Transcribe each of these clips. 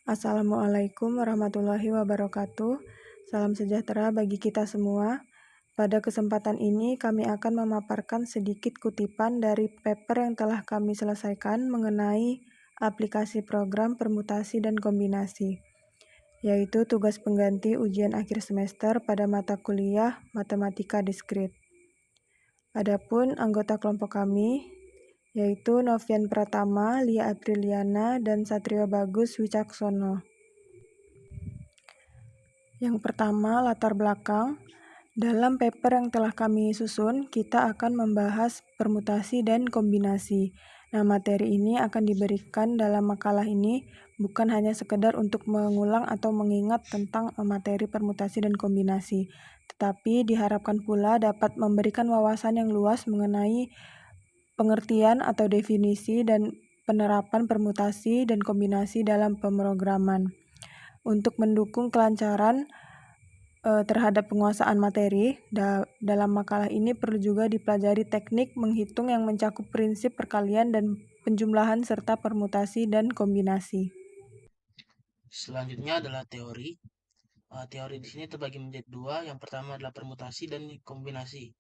Assalamualaikum warahmatullahi wabarakatuh. Salam sejahtera bagi kita semua. Pada kesempatan ini kami akan memaparkan sedikit kutipan dari paper yang telah kami selesaikan mengenai aplikasi program permutasi dan kombinasi, yaitu tugas pengganti ujian akhir semester pada mata kuliah Matematika Diskrit. Adapun anggota kelompok kami yaitu Novian Pratama, Lia Apriliana, dan Satrio Bagus Wicaksono. Yang pertama, latar belakang. Dalam paper yang telah kami susun, kita akan membahas permutasi dan kombinasi. Nah, materi ini akan diberikan dalam makalah ini bukan hanya sekedar untuk mengulang atau mengingat tentang materi permutasi dan kombinasi, tetapi diharapkan pula dapat memberikan wawasan yang luas mengenai pengertian atau definisi dan penerapan permutasi dan kombinasi dalam pemrograman. Untuk mendukung kelancaran terhadap penguasaan materi, dalam makalah ini perlu juga dipelajari teknik menghitung yang mencakup prinsip perkalian dan penjumlahan serta permutasi dan kombinasi. Selanjutnya adalah teori. Teori di sini terbagi menjadi dua. Yang pertama adalah permutasi dan kombinasi.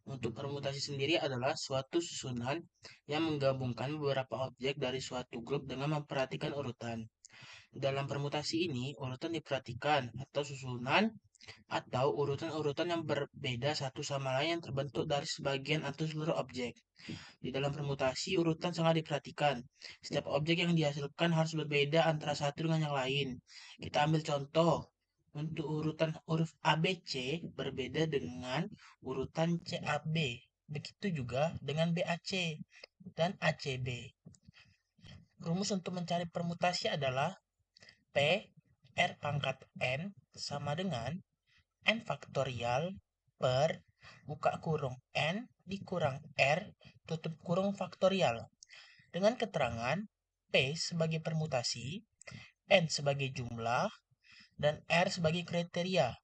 Untuk permutasi sendiri adalah suatu susunan yang menggabungkan beberapa objek dari suatu grup dengan memperhatikan urutan. Dalam permutasi ini, urutan diperhatikan atau susunan atau urutan-urutan yang berbeda satu sama lain yang terbentuk dari sebagian atau seluruh objek. Di dalam permutasi, urutan sangat diperhatikan. Setiap objek yang dihasilkan harus berbeda antara satu dengan yang lain. Kita ambil contoh. Untuk urutan huruf ABC berbeda dengan urutan CAB. Begitu juga dengan BAC dan ACB. Rumus untuk mencari permutasi adalah P R pangkat N sama dengan N faktorial per buka kurung N dikurang R tutup kurung faktorial. Dengan keterangan P sebagai permutasi, N sebagai jumlah, dan R sebagai kriteria.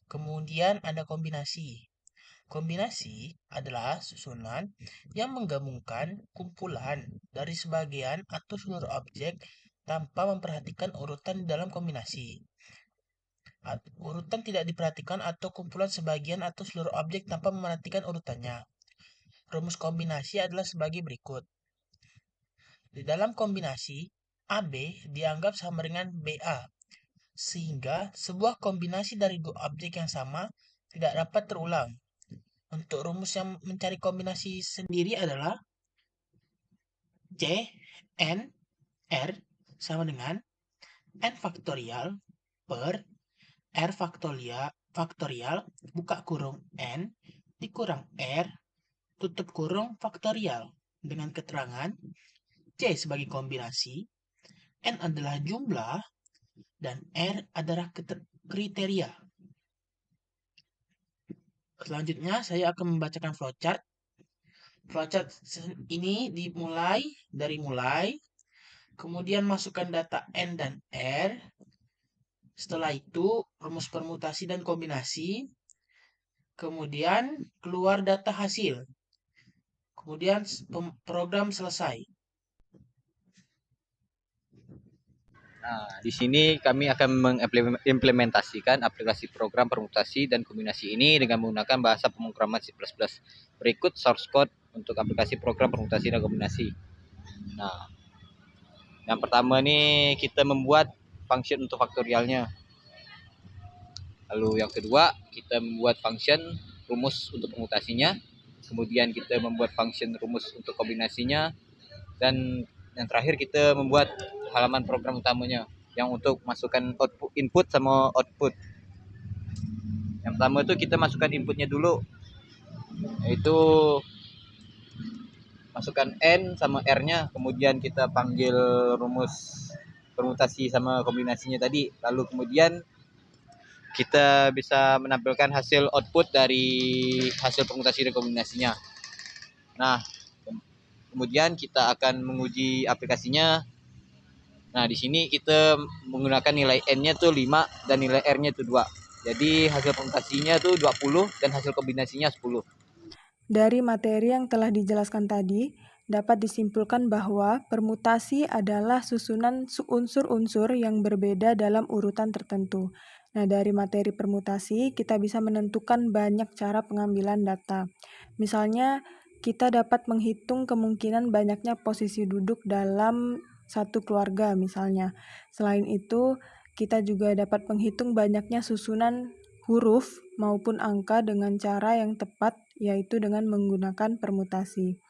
Kemudian ada kombinasi. Kombinasi adalah susunan yang menggabungkan kumpulan dari sebagian atau seluruh objek tanpa memperhatikan urutan di dalam kombinasi. Urutan tidak diperhatikan atau kumpulan sebagian atau seluruh objek tanpa memperhatikan urutannya. Rumus kombinasi adalah sebagai berikut. Di dalam kombinasi, AB dianggap sama dengan BA, sehingga sebuah kombinasi dari dua objek yang sama tidak dapat terulang. Untuk rumus yang mencari kombinasi sendiri adalah C, N, R sama dengan N faktorial per R faktorial buka kurung N dikurang R tutup kurung faktorial dengan keterangan C sebagai kombinasi, N adalah jumlah, dan R adalah kriteria. Selanjutnya saya akan membacakan flowchart. Flowchart ini dimulai dari mulai, kemudian masukkan data N dan R. Setelah itu rumus permutasi dan kombinasi, kemudian keluar data hasil. Kemudian program selesai. Nah, di sini kami akan mengimplementasikan aplikasi program permutasi dan kombinasi ini dengan menggunakan bahasa pemrograman C++. Berikut source code untuk aplikasi program permutasi dan kombinasi. Nah, yang pertama nih kita membuat function untuk faktorialnya. Lalu yang kedua kita membuat function rumus untuk permutasinya. Kemudian kita membuat function rumus untuk kombinasinya. Dan yang terakhir kita membuat halaman program utamanya yang untuk masukkan output, input sama output. Yang pertama itu kita masukkan inputnya dulu, yaitu masukkan N sama R-nya, kemudian kita panggil rumus permutasi sama kombinasinya tadi, lalu kemudian kita bisa menampilkan hasil output dari hasil permutasi dan kombinasinya. Nah, kemudian kita akan menguji aplikasinya. Nah, di sini kita menggunakan nilai N-nya tuh 5 dan nilai R-nya tuh 2. Jadi hasil permutasinya tuh 20 dan hasil kombinasinya 10. Dari materi yang telah dijelaskan tadi, dapat disimpulkan bahwa permutasi adalah susunan unsur-unsur yang berbeda dalam urutan tertentu. Nah, dari materi permutasi, kita bisa menentukan banyak cara pengambilan data. Misalnya, kita dapat menghitung kemungkinan banyaknya posisi duduk dalam satu keluarga misalnya. Selain itu, kita juga dapat menghitung banyaknya susunan huruf maupun angka dengan cara yang tepat, yaitu dengan menggunakan permutasi.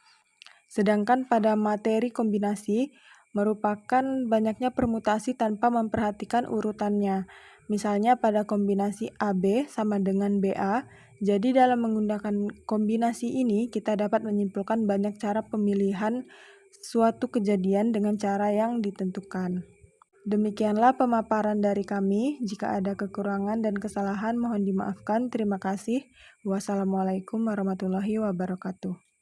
Sedangkan pada materi kombinasi merupakan banyaknya permutasi tanpa memperhatikan urutannya. Misalnya pada kombinasi AB sama dengan BA, jadi dalam menggunakan kombinasi ini kita dapat menyimpulkan banyak cara pemilihan suatu kejadian dengan cara yang ditentukan. Demikianlah pemaparan dari kami. Jika ada kekurangan dan kesalahan mohon dimaafkan. Terima kasih. Wassalamualaikum warahmatullahi wabarakatuh.